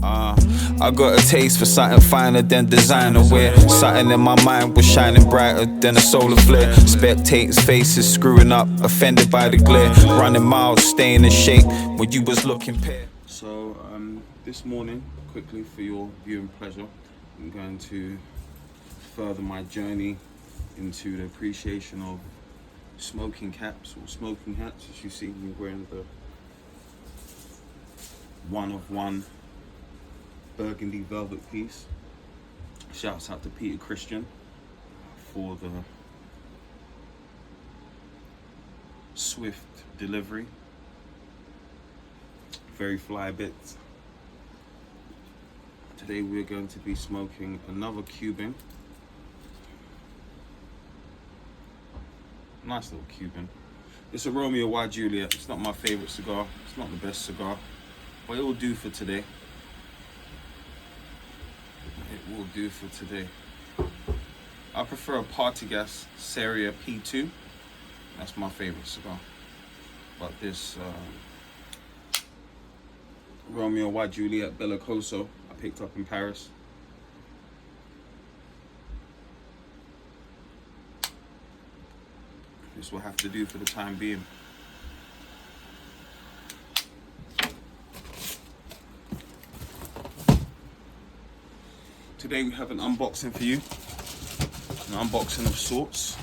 I got a taste for something finer than designer wear. Something in my mind was shining brighter than a solar flare. Spectators' faces screwing up, offended by the glare. Running miles, staying in shape when you was looking pale. So this morning, quickly for your viewing pleasure, I'm going to further my journey into the appreciation of smoking caps or smoking hats. As you see me wearing the one of one burgundy velvet piece. Shouts out to Peter Christian for the swift delivery. Very fly bits. Today we're going to be smoking another Cuban. Nice little Cuban. It's a Romeo y Juliet. It's not my favorite cigar. It's not the best cigar, but it will do for today. It will do for today. I prefer a Party Gas Seria P2. That's my favorite cigar. But this Romeo y Juliet Bellicoso I picked up in Paris. This will have to do for the time being. Today we have an unboxing for you. An unboxing of sorts.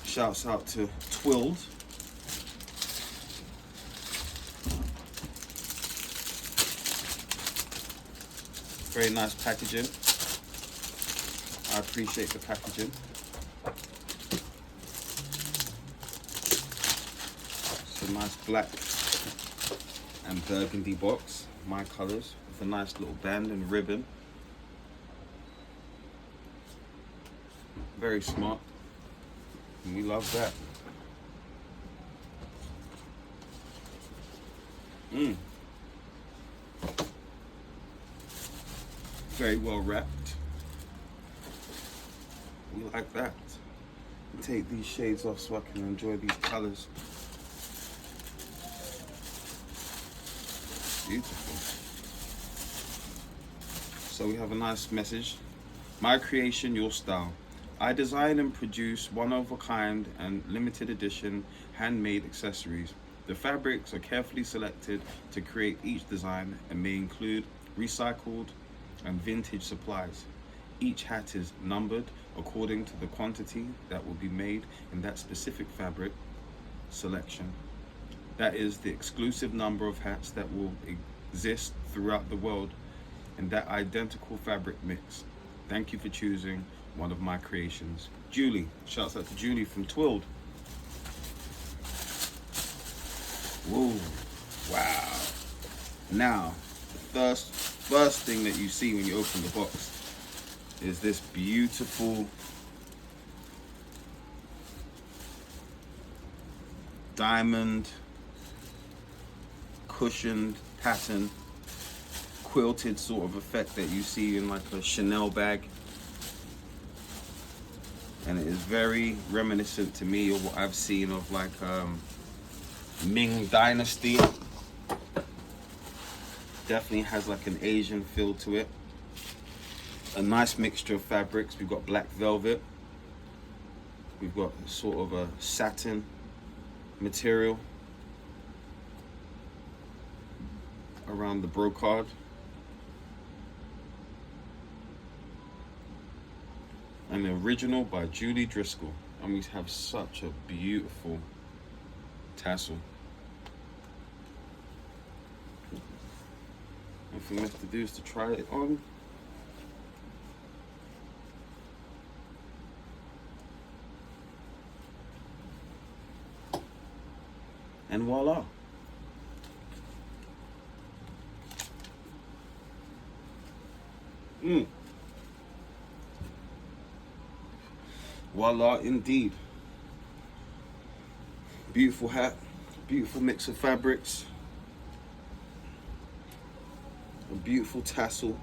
Shouts out to Twilled. Very nice packaging. I appreciate the packaging. It's a nice black and burgundy box, my colours, with a nice little band and ribbon. Very smart, and we love that. Very well wrapped. We like that. Take these shades off so I can enjoy these colors. Beautiful. So we have a nice message. My creation, your style. I design and produce one-of-a-kind and limited edition handmade accessories. The fabrics are carefully selected to create each design and may include recycled and vintage supplies. Each hat is numbered according to the quantity that will be made in that specific fabric selection. That is the exclusive number of hats that will exist throughout the world in that identical fabric mix. Thank you for choosing one of my creations. Julie, shouts out to Julie from Twilled. Whoa, wow. Now, the first thing that you see when you open the box is this beautiful diamond cushioned pattern quilted sort of effect that you see in like a Chanel bag, and it is very reminiscent to me of what I've seen of like Ming Dynasty. Definitely has like an Asian feel to it. A nice mixture of fabrics. We've got black velvet. We've got sort of a satin material around the brocade. An original by Julie Driscoll. And we have such a beautiful tassel. Everything left to do is to try it on. And voila. Voila indeed. Beautiful hat, beautiful mix of fabrics, a beautiful tassel.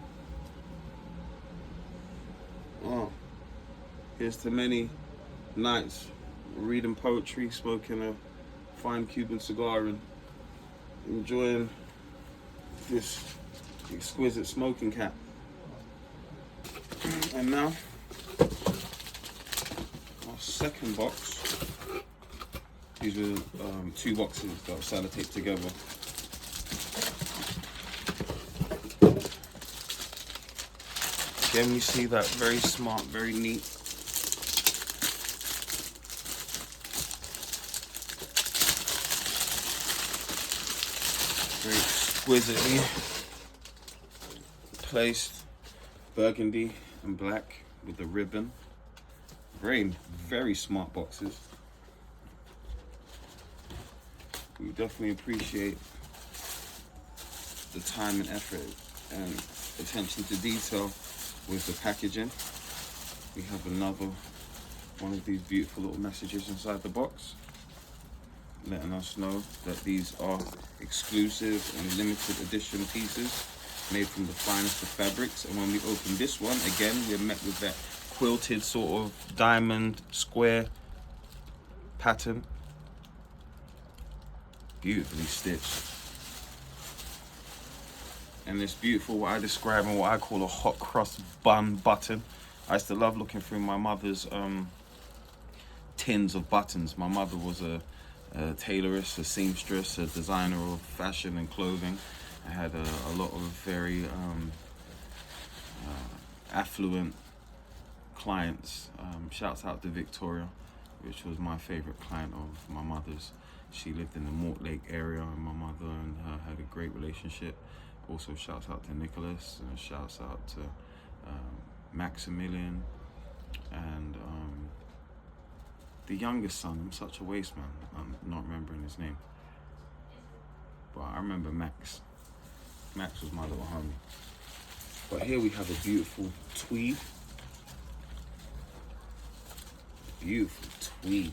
Oh, here's to many nights reading poetry, smoking a fine Cuban cigar and enjoying this exquisite smoking cap. And now, our second box. These are 2 boxes that are sellotaped together. Again, we see that very smart, very neat. Very exquisitely placed burgundy and black with the ribbon. Very smart boxes. We definitely appreciate the time and effort and attention to detail with the packaging. We have another one of these beautiful little messages inside the box, letting us know that these are exclusive and limited edition pieces made from the finest of fabrics. And when we open this one, again, we're met with that quilted sort of diamond square pattern. Beautifully stitched. And this beautiful, what I describe and what I call a hot cross bun button. I used to love looking through my mother's tins of buttons. My mother was a tailorist, a seamstress, a designer of fashion and clothing. I had a lot of very affluent clients. Shouts out to Victoria, which was my favorite client of my mother's. She lived in the Mortlake area, and my mother and her had a great relationship. Also shouts out to Nicholas, and shouts out to Maximilian, and the youngest son. I'm such a waste man. I'm not remembering his name, but I remember Max. Max was my little homie. But here we have a beautiful tweed. Beautiful tweed.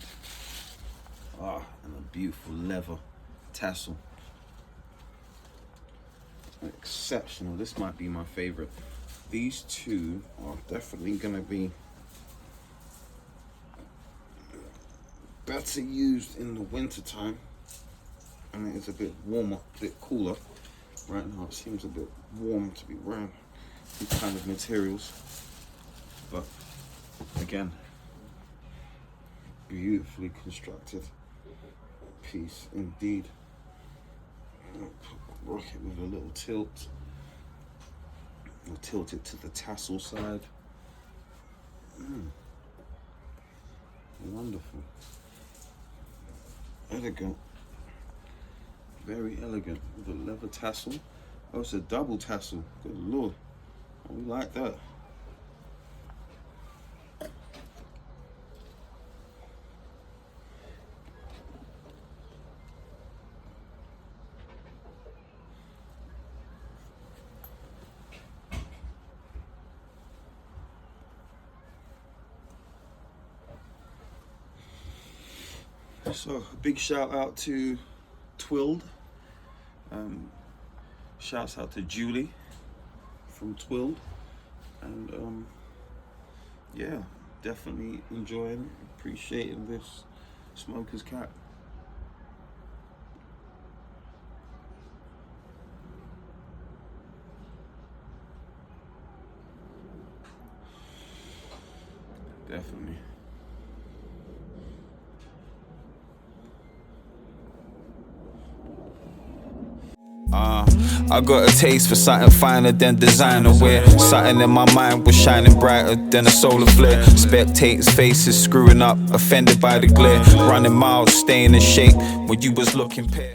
And a beautiful leather tassel. Exceptional. This might be my favorite. These two are definitely going to be better used in the winter time, and it is a bit warmer, a bit cooler. Right now it seems a bit warm to be wearing these kind of materials, but again, beautifully constructed piece indeed. Rock it with a little tilt. I'll tilt it to the tassel side. Wonderful. Elegant. Very elegant with a leather tassel. Oh, it's a double tassel. Good lord. Oh, we like that. So a big shout out to Twilled. Shouts out to Julie from Twilled. And yeah, definitely enjoying, appreciating this smoker's cap. Definitely. I got a taste for something finer than designer wear. Something in my mind was shining brighter than a solar flare. Spectators' faces screwing up, offended by the glare. Running miles, staying in shape when you was looking pale.